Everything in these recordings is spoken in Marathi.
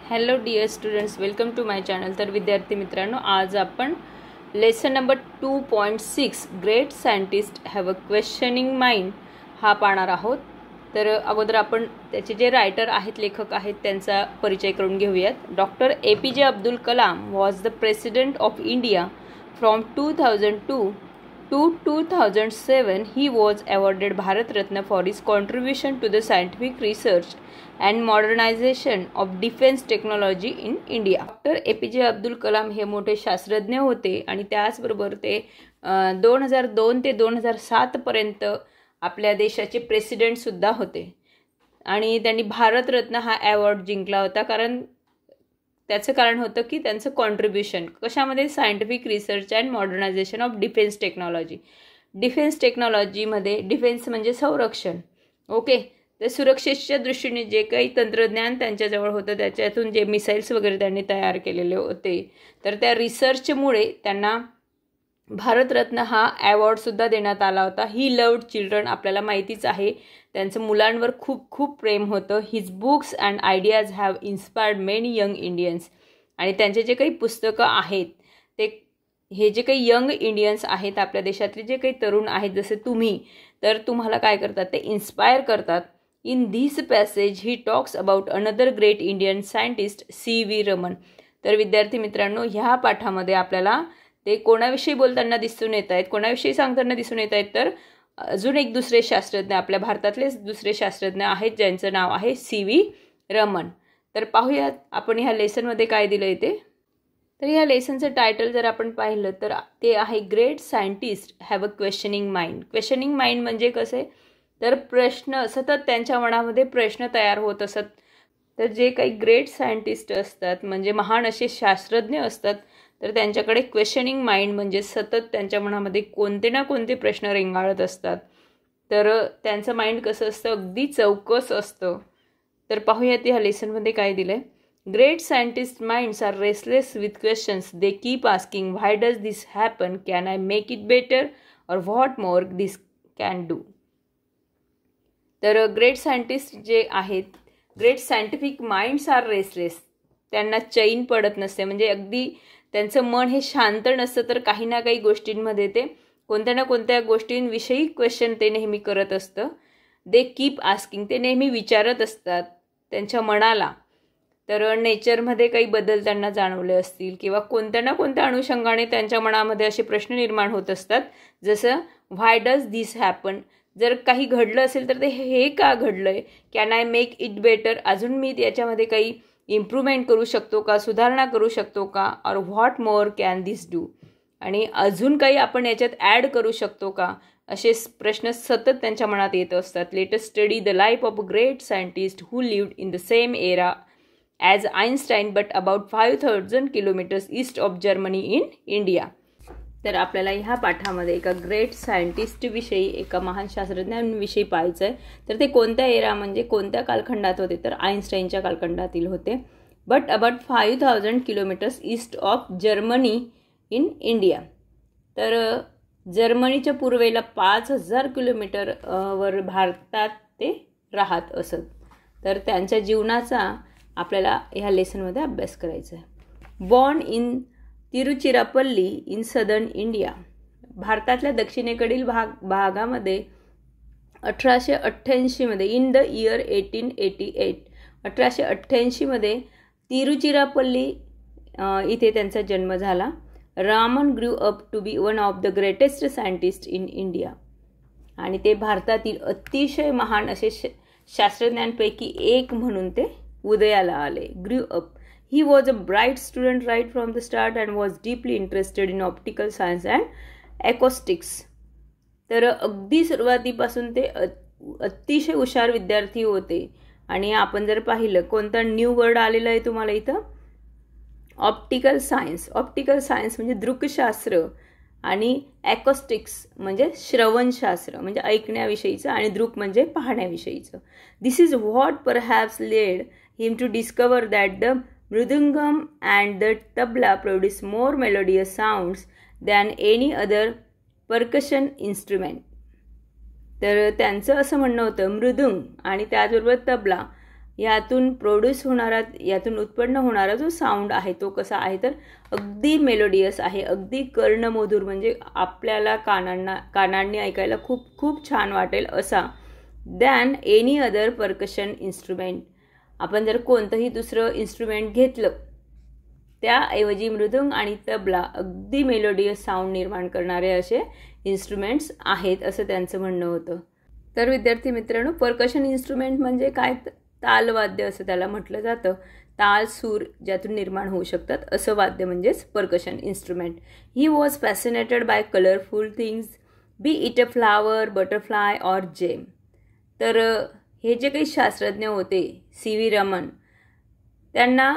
Hello dear students, welcome to my channel. तर विद्यार्थी मित्रांनो, आज आपण lesson number 2.6 great scientist have a questioning mind हा पाहणार आहोत. तर अगोदर आपण त्याचे जे रायटर आहेत, लेखक आहेत, त्यांचा परिचय करून घेऊयात. Doctor APJ Abdul Kalam was the president of India from 2002 to 2007. He was awarded Bharat Ratna for his contribution to the scientific research and modernization of defense technology in India. Doctor APJ Abdul Kalam हे मोठे शास्त्रज्ञ होते आणि त्याचबरोबर ते 2002 ते 2007 पर्यंत आपल्या देशाचे प्रेसिडेंटसुद्धा होते आणि त्यांनी भारतरत्न हा अवॉर्ड जिंकला होता. त्याचं कारण होतं की त्यांचं कॉन्ट्रीब्युशन कशामध्ये, scientific research and modernisation of defence technology. Defence टेक्नॉलॉजीमध्ये डिफेन्स म्हणजे संरक्षण. ओके, तर सुरक्षेच्या दृष्टीने जे काही तंत्रज्ञान त्यांच्याजवळ होतं, त्याच्यातून जे मिसाईल्स वगैरे त्यांनी तयार केलेले होते, तर त्या रिसर्चमुळे त्यांना भारतरत्न हा अवॉर्डसुद्धा देण्यात आला होता. ही लव्ड चिल्ड्रन, आपल्याला माहितीच आहे त्यांचं मुलांवर खूप खूप प्रेम होतं. His books and ideas have inspired many young Indians. आणि त्यांचे जे काही पुस्तकं आहेत, ते हे जे काही यंग इंडियन्स आहेत, आपल्या देशातले जे काही तरुण आहेत, जसे तुम्ही, तर तुम्हाला काय करतात, ते इन्स्पायर करतात. In this passage he talks about another great Indian scientist CV Raman. तर विद्यार्थी मित्रांनो, ह्या पाठामध्ये आपल्याला ते कोणाविषयी बोलताना दिसून येत आहेत, कोणाविषयी सांगताना दिसून येत आहेत, तर अजून एक दुसरे शास्त्रज्ञ, आपल्या भारतातलेच दुसरे शास्त्रज्ञ आहेत, ज्यांचं नाव आहे CV रमन. तर पाहूयात आपण ह्या लेसनमध्ये काय दिलं आहे ते. तर ह्या लेसनचं टायटल जर आपण पाहिलं तर ते आहे great scientist have a questioning mind. Questioning mind म्हणजे कसे, तर प्रश्न, सतत त्यांच्या मनामध्ये प्रश्न तयार होत असत. तर जे काही ग्रेट सायंटिस्ट असतात, म्हणजे महान असे शास्त्रज्ञ असतात, तर त्यांच्याकडे क्वेश्चनिंग माइंड म्हणजे सतत त्यांच्या मनामध्ये कोणते ना कोणते प्रश्न रेंगाळत असतात. तर त्यांचं माइंड कसं असतं, अगदी चौकस असतं. तर पाहूयात ह्या लेसनमध्ये काय दिलं आहे. Great scientist minds are restless with questions. They keep asking why does this happen, can I make it better, or what more this can do. तर ग्रेट सायंटिस्ट जे आहेत, great scientific minds are restless, त्यांना चैन पडत नसते, म्हणजे अगदी त्यांचं मन हे शांत नसतं, तर काही ना काही गोष्टींमध्ये ते कोणत्या ना कोणत्या गोष्टींविषयी क्वेश्चन ते नेहमी करत असतं. दे कीप आस्किंग, ते नेहमी विचारत असतात त्यांच्या मनाला. तर नेचरमध्ये काही बदल त्यांना जाणवले असतील किंवा कोणत्या ना कोणत्या अनुषंगाने त्यांच्या मनामध्ये असे प्रश्न निर्माण होत असतात, जसं व्हाय डज दिस हॅपन, जर काही घडलं असेल तर ते हे का घडलं आहे, can I make it better, अजून मी याच्यामध्ये काही इम्प्रूव्हमेंट करू शकतो का, सुधारणा करू शकतो का, और what more can this do, आणि अजून काही आपण याच्यात ॲड करू शकतो का, असे प्रश्न सतत त्यांच्या मनात येत असतात. Latest study the life of a great scientist who lived in the same era as Einstein but about 5000 kilometres east of Germany in India. तर आपल्याला ह्या पाठामध्ये एका ग्रेट सायंटिस्टविषयी, एका महान शास्त्रज्ञांविषयी पाहायचं आहे. तर ते कोणत्या एरा म्हणजे कोणत्या कालखंडात होते, तर आईन्स्टाईनच्या कालखंडातील होते. But about 5000 kilometres east of Germany in India. तर जर्मनीच्या पूर्वेला 5000 किलोमीटर वर भारतात ते राहत असत. तर त्यांच्या जीवनाचा आपल्याला ह्या लेसनमध्ये अभ्यास करायचा आहे. Born in Tiruchirappalli in southern India. भारतातल्या दक्षिणेकडील भागामध्ये 1888 इन द इयर 1888, 1888 तिरुचिरापल्ली इथे त्यांचा जन्म झाला. Raman grew up to be one of the greatest scientist in India. आणि ते भारतातील अतिशय महान असे शास्त्रज्ञांपैकी एक म्हणून ते उदयाला आले. Grew up. He was a bright student right from the start and was deeply interested in optical science and acoustics. तर अगदी सुरुवातीपासून ते अतिशय हुशार विद्यार्थी होते. आणि आपण जर पाहिलं, कोणता न्यू वर्ड आलेला आहे तुम्हाला इथं, ऑप्टिकल सायन्स. ऑप्टिकल सायन्स म्हणजे दृकशास्त्र, आणि ॲकोस्टिक्स म्हणजे श्रवणशास्त्र, म्हणजे ऐकण्याविषयीचं, आणि दृक म्हणजे पाहण्याविषयीचं. This is what perhaps led him to discover that the mridangam and the tabla produce more melodious sounds than any other percussion instrument. तर त्यांचं असं म्हणणं होतं, मृदुंग आणि त्याचबरोबर तबला यातून प्रोड्यूस होणारा, यातून उत्पन्न होणारा जो साऊंड आहे तो कसा आहे तर अगदी मेलोडियस आहे, अगदी कर्णमधुर, म्हणजे आपल्याला कानांनी ऐकायला खूप खूप छान वाटेल असा than any other percussion instrument. आपण जर कोणतंही दुसरं इन्स्ट्रुमेंट घेतलं त्याऐवजी मृदुंग आणि तबला अगदी मेलोडियस साऊंड निर्माण करणारे असे इन्स्ट्रुमेंट्स आहेत असं त्यांचं म्हणणं होतं. तर विद्यार्थी मित्रांनो, परकशन इन्स्ट्रुमेंट म्हणजे काय, तालवाद्य असं त्याला म्हटलं जातं. ताल सूर ज्यातून निर्माण होऊ शकतात असं वाद्य म्हणजेच percussion instrument. He was fascinated by colourful things, be it a flower, butterfly or gem. तर हे जे काही शास्त्रज्ञ होते C.V. रमन, त्यांना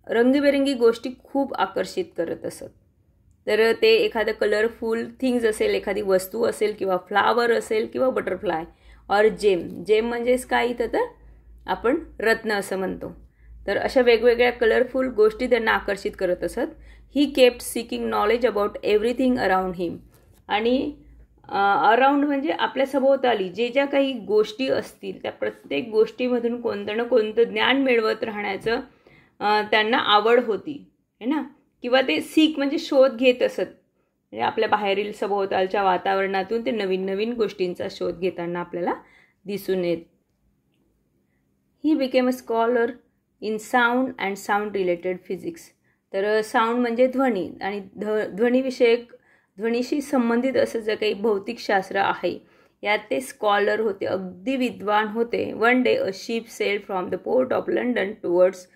रंगीबेरंगी गोष्टी खूप आकर्षित करत असत. तर ते एखादं कलरफुल थिंग्स असेल, एखादी वस्तू असेल किंवा फ्लावर असेल किंवा बटरफ्लाय ऑर जेम. जेम म्हणजेच काय इथं तर आपण रत्न असं म्हणतो. तर अशा वेगवेगळ्या कलरफुल गोष्टी त्यांना आकर्षित करत असत. He kept seeking knowledge about everything around him. आणि अराउंड म्हणजे आपल्या सभोवताली जे ज्या काही गोष्टी असतील त्या प्रत्येक गोष्टीमधून कोणतं ना कोणतं ज्ञान मिळवत राहण्याचं त्यांना आवड होती है ना, किंवा ते सीक म्हणजे शोध घेत असत. म्हणजे आपल्या बाहेरील सभोवतालच्या वातावरणातून ते नवीन नवीन गोष्टींचा शोध घेताना आपल्याला दिसून येत. He became a scholar in sound and sound related physics. तर साऊंड म्हणजे ध्वनी आणि ध्वनीविषयक, ध्वनीशी संबंधित असं जे काही भौतिकशास्त्र आहे यात ते स्कॉलर होते, अगदी विद्वान होते. One day a ship sailed from the port of London towards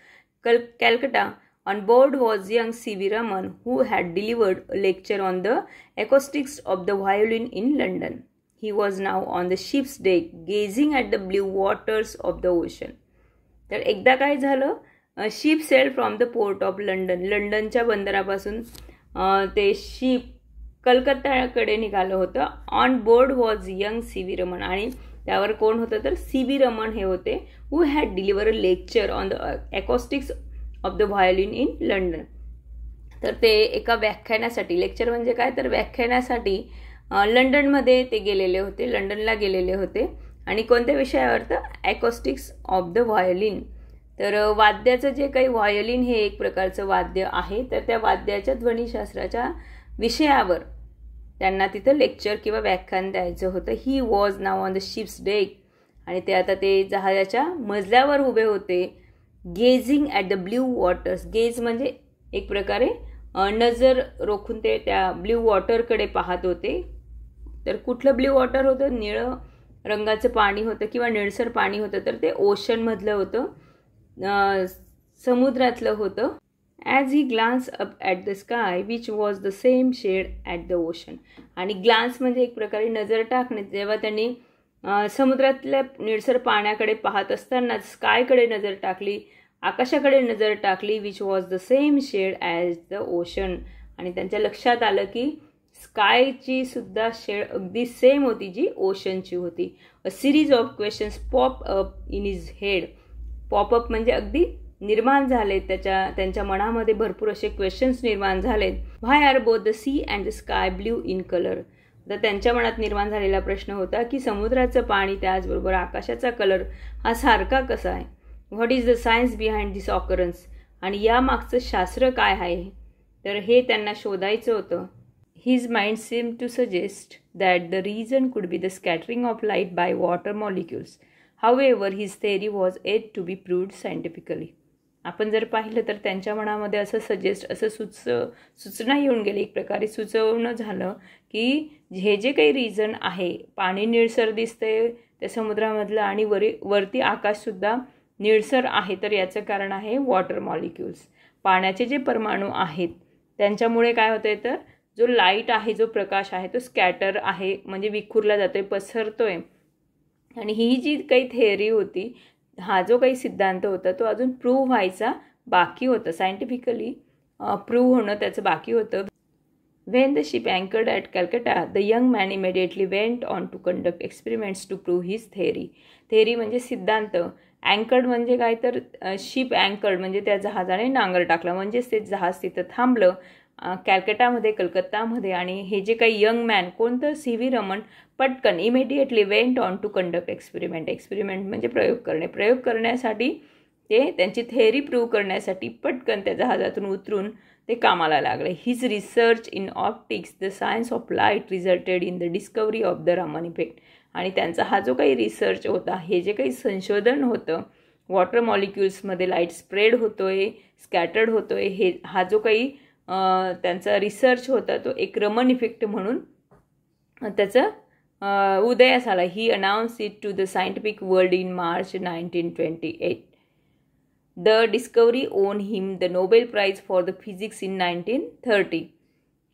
Calcutta. On board was young C.V. Raman, who had delivered a lecture on the acoustics of the violin in London. He was now on the ship's deck, gazing at the blue waters of the ocean. तर एकदा काय झालं, ship sailed from the port of London, लंडनच्या बंदरापासून ते शिप कलकत्ताकडे निघालं होतं. On board was young C.V. Raman, आणि त्यावर कोण होतं तर C.V. रमन हे होते. Who had deliver a lecture on the acoustics of the violin in London. तर ते एका व्याख्यानासाठी, लेक्चर म्हणजे काय तर व्याख्यानासाठी लंडनमध्ये ते गेलेले होते, लंडनला गेलेले होते. आणि कोणत्या विषयावर तर अकॉस्टिक्स ऑफ द व्हायोलिन. तर वाद्याचं जे काही, व्हायोलिन हे एक प्रकारचं वाद्य आहे, तर त्या वाद्याच्या ध्वनीशास्त्राच्या विषयावर त्यांना तिथं लेक्चर किंवा व्याख्यान द्यायचं होतं. He was now on the ship's deck, आणि ते आता ते जहाजाच्या मजल्यावर उभे होते. Gazing at the blue waters. Gaze म्हणजे एक प्रकारे नजर रोखून ते त्या ब्ल्यू वॉटरकडे पाहत होते. तर कुठलं ब्ल्यू वॉटर होतं, निळं रंगाचं पाणी होतं किंवा निळसर पाणी होतं, तर ते ओशनमधलं होतं, समुद्रातलं होतं. As he glance up at the sky which was the same shade at the ocean. आणि ग्लान्स म्हणजे एक प्रकारे नजर टाकणे. जेव्हा त्यांनी समुद्रातल्या निळसर पाण्याकडे पाहत असताना स्कायकडे नजर टाकली, आकाशाकडे नजर टाकली, which was the same shade as the ocean. आणि त्यांच्या लक्षात आलं की स्कायची सुद्धा शेड अगदी सेम होती जी ओशनची होती. अ series of questions pop up in his head. Popup म्हणजे अगदी निर्माण झालेत, त्यांच्या मनामध्ये भरपूर असे क्वेश्चन्स निर्माण झालेत. Why are both the sea and the sky blue in colour. तर त्यांच्या मनात निर्माण झालेला प्रश्न होता की समुद्राचं पाणी त्याचबरोबर आकाशाचा कलर हा सारखा कसा आहे. What is the science behind this occurrence. आणि यामागचं शास्त्र काय आहे तर हे त्यांना शोधायचं होतं. His mind seem to suggest that the reason could be the scattering of light by water molecules. However his theory was yet to be proved scientifically. आपण जर पाहिलं तर त्यांच्या मनामध्ये असं सूचना येऊन गेली, एक प्रकारे सुचवणं झालं की हे जे काही रिझन आहे, पाणी निळसर दिसतंय त्या समुद्रामधलं आणि वरती आकाशसुद्धा निळसर आहे, तर याचं कारण आहे वॉटर मॉलिक्युल्स. पाण्याचे जे परमाणू आहेत त्यांच्यामुळे काय होतंय तर जो लाईट आहे, जो प्रकाश आहे तो स्कॅटर आहे, म्हणजे विखुरला जातोय, पसरतोय. आणि ही जी काही थेअरी होती, हा जो काही सिद्धांत होता तो अजून प्रूव्ह व्हायचा बाकी होतं, सायंटिफिकली प्रूव्ह होणं त्याचं बाकी होतं. When the ship anchored at Calcutta, the young man immediately went on to conduct experiments to prove his theory. Theory म्हणजे सिद्धांत. अँकर्ड म्हणजे काय तर शिप अँकर्ड म्हणजे त्या जहाजाने नांगर टाकला, म्हणजेच ते जहाज तिथं थांबलं कॅलकटामध्ये, कलकत्तामध्ये. आणि हे जे काही यंग मॅन कोणतं सी.व्ही. रमन पटकन immediately went on to conduct experiment. Experiment म्हणजे प्रयोग करणे. प्रयोग करण्यासाठी ते त्यांची थेअरी प्रूव्ह करण्यासाठी पटकन त्या जहाजातून उतरून ते कामाला लागले. His research in optics the science of light रिझल्टेड in the discovery of the Raman effect. आणि त्यांचा हा जो काही रिसर्च होता, हे जे काही संशोधन होतं, वॉटर मॉलिक्युल्समध्ये लाईट स्प्रेड होतोय, स्कॅटर्ड होतोय, हा जो काही त्यांचा रिसर्च होता तो एक रमन इफेक्ट म्हणून त्याचं उदयास आला. He announce it to the scientific world in March 1928. The discovery won him the Nobel prize for the physics in 1930.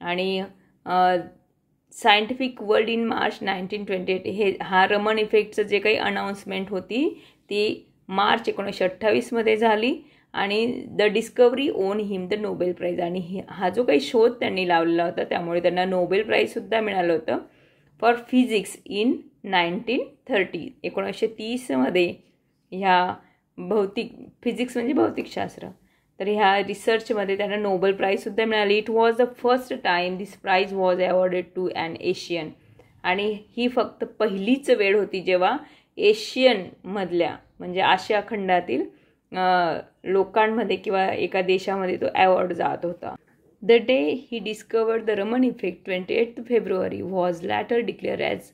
आणि सायंटिफिक वर्ल्ड इन मार्च 1928 हा रमन इफेक्टचं जे काही अनाउन्समेंट होती ती मार्च 1928 झाली. आणि the discovery won him the Nobel prize. आणि हा जो काही शोध त्यांनी लावलेला होता त्यामुळे त्यांना नोबेल प्राईजसुद्धा मिळालं होतं फॉर फिजिक्स इन 1930. 1930 ह्या फिजिक्स म्हणजे भौतिकशास्त्र, तर ह्या रिसर्चमध्ये त्यांना नोबेल प्राईजसुद्धा मिळाली. It was the first time this prize was awarded to an Asian. आणि ही फक्त पहिलीच वेळ होती जेव्हा एशियनमधल्या म्हणजे आशिया खंडातील लोकांमध्ये किंवा एका देशामध्ये तो अवॉर्ड जात होता. The day he discovered the Raman effect 28 February was later declare as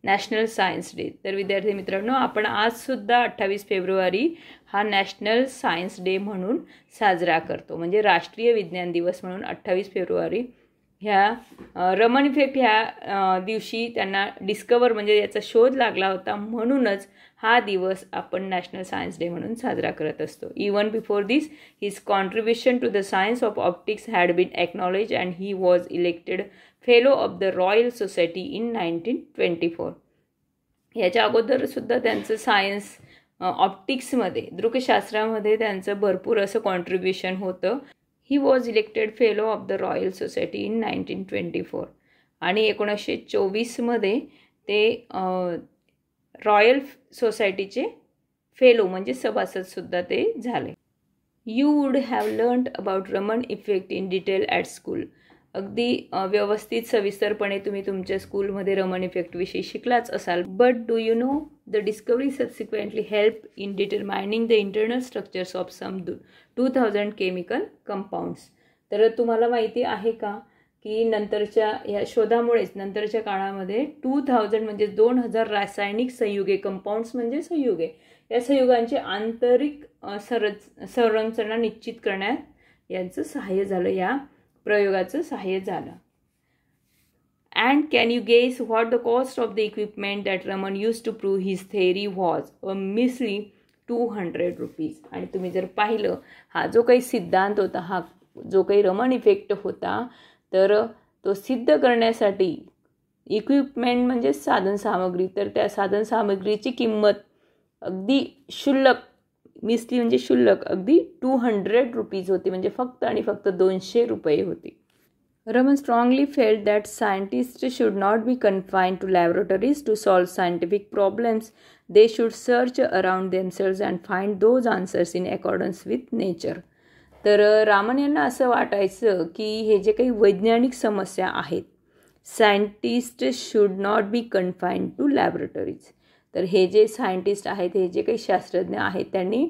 national science day. तर विद्यार्थी मित्रांनो, आपण आजसुद्धा 28 फेब्रुवारी हा नॅशनल सायन्स डे म्हणून साजरा करतो. म्हणजे राष्ट्रीय विज्ञान दिवस म्हणून 28 फेब्रुवारी ह्या रमन इफेक्ट ह्या दिवशी त्यांना डिस्कवर म्हणजे याचा शोध लागला होता, म्हणूनच हा दिवस आपण नॅशनल सायन्स डे म्हणून साजरा करत असतो. Even before this his contribution to the science of optics had been acknowledge and he was elected fellow of the Royal Society in 1924. याच्या अगोदरसुद्धा त्यांचं सायन्स ऑप्टिक्समध्ये दृकशास्त्रामध्ये त्यांचं भरपूर असं कॉन्ट्रीब्युशन होतं. He was elected fellow of the Royal Society in 1924. आणि 1924 ते रॉयल सोसायटीचे फेलो म्हणजे सभासदसुद्धा ते झाले. You would have learned about Raman effect in detail at school. अगदी व्यवस्थित सविस्तरपणे तुम्ही तुमच्या स्कूलमध्ये रमन इफेक्टविषयी शिकलाच असाल. But do you know the discovery subsequently help in determining the internal structures of some 2000 chemical compounds. तर तुम्हाला माहिती आहे का की नंतरच्या या शोधामुळेच नंतरच्या काळामध्ये 2000 म्हणजे 2000 रासायनिक संयुगे, कंपाऊंड्स म्हणजे संयुगे, या संयुगांची आंतरिक संरचना निश्चित करण्यात यांचं सहाय्य झालं, या प्रयोगाचं सहाय्य झालं. And can you guess what the cost of the equipment that Raman use to prove his theory was a measly 200 rupees. आणि तुम्ही जर पाहिलं हा जो काही सिद्धांत होता, हा जो काही रमन इफेक्ट होता, तर तो सिद्ध करण्यासाठी इक्विपमेंट म्हणजे साधनसामग्री, तर त्या साधनसामग्रीची किंमत अगदी क्षुल्लक, मिसली म्हणजे क्षुल्लक, अगदी 200 रुपीज होती, म्हणजे फक्त आणि फक्त 200 रुपये होती. Raman strongly felt that scientists should not be confined to laboratories to solve scientific problems. They should search around themselves and find those answers in accordance with nature. तर रामन यांना असं वाटायचं की हे जे काही वैज्ञानिक समस्या आहेत, scientist should not be confined to laboratories. तर हे जे सायंटिस्ट आहेत, हे जे काही शास्त्रज्ञ आहेत, त्यांनी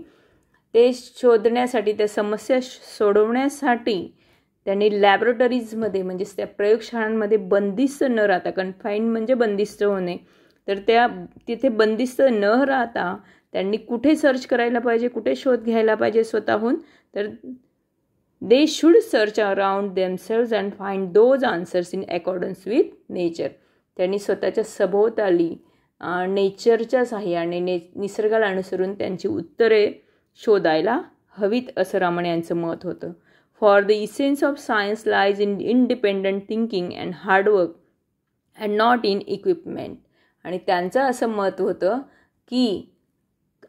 ते शोधण्यासाठी, त्या समस्या सोडवण्यासाठी त्यांनी लॅबोरेटरीजमध्ये म्हणजेच त्या प्रयोगशाळांमध्ये बंदिस्त न राहता, कन्फाईन म्हणजे बंदिस्त होणे, तर त्या तिथे बंदिस्त न राहता त्यांनी कुठे सर्च करायला पाहिजे, कुठे शोध घ्यायला पाहिजे स्वतःहून, तर they should search around themselves and find those answers in accordance with nature. त्यांनी स्वतःच्या सभोवताली नेचरच्या साहाय्याने निसर्गाला अनुसरून त्यांची उत्तरे शोधायला हवीत, असं रामन यांचं मत होतं. For the essence of science lies in independent thinking and hard work and not in equipment. आणि त्यांचं असं मत होतं की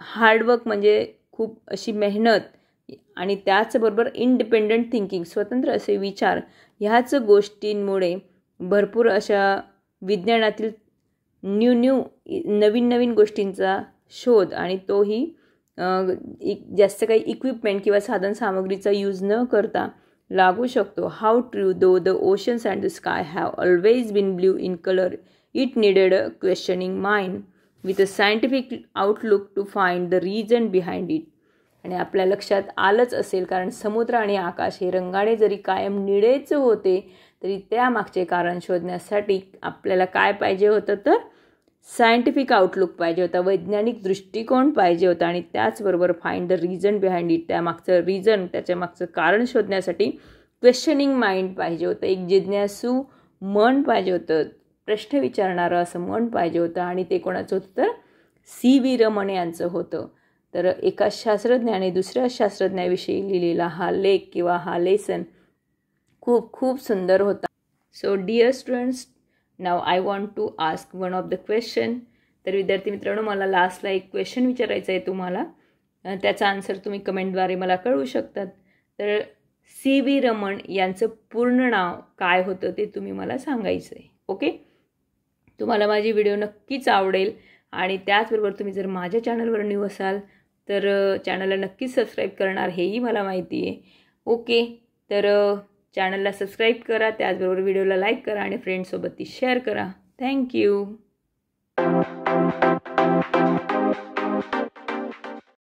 हार्डवर्क म्हणजे खूप अशी मेहनत आणि त्याचबरोबर इंडिपेंडंट थिंकिंग, स्वतंत्र असे विचार, ह्याच गोष्टींमुळे भरपूर अशा विज्ञानातील नवीन नवीन गोष्टींचा शोध, आणि तोही जास्त काही इक्विपमेंट किंवा साधनसामग्रीचा यूज न करता लागू शकतो. How true though the oceans and the sky have always been blue in colour, it needed a questioning mind with a scientific outlook to find the reason behind it. आणि आपल्या लक्षात आलंच असेल, कारण समुद्र आणि आकाश हे रंगाने जरी कायम निळेच होते तरी त्यामागचे कारण शोधण्यासाठी आपल्याला काय पाहिजे होतं, तर सायंटिफिक आउटलुक पाहिजे होता, वैज्ञानिक दृष्टिकोन पाहिजे होता. आणि त्याचबरोबर find the reason behind it, त्यामागचं रिझन, त्याच्यामागचं कारण शोधण्यासाठी क्वेश्चनिंग माइंड पाहिजे होतं, एक जिज्ञासू मन पाहिजे होतं, प्रश्न विचारणारं असं मन पाहिजे होतं. आणि ते कोणाचं होतं, तर C.V. रमण यांचं होतं. तर एका शास्त्रज्ञाने दुसऱ्या शास्त्रज्ञाविषयी लिहिलेला हा लेख किंवा हा लेसन खूप खूप सुंदर होता. So dear students, now I want to ask one of the question. तर विद्यार्थी मित्रांनो, मला लास्टला एक क्वेश्चन विचारायचं आहे तुम्हाला. त्याचा आन्सर तुम्ही कमेंटद्वारे मला कळवू शकतात. तर C.V. रमण यांचं पूर्ण नाव काय होतं ते तुम्ही मला सांगायचं आहे. ओके, तुम्हाला माझी व्हिडिओ नक्कीच आवडेल. आणि त्याचबरोबर तुम्ही जर माझ्या चॅनलवर न्यू असाल तर चॅनलला नक्कीच सबस्क्राईब करणार, हेही मला माहिती आहे. ओके, तर चॅनलला सबस्क्राईब करा, त्याचबरोबर व्हिडिओला लाईक करा आणि फ्रेंड्ससोबत ती शेअर करा. थँक्यू.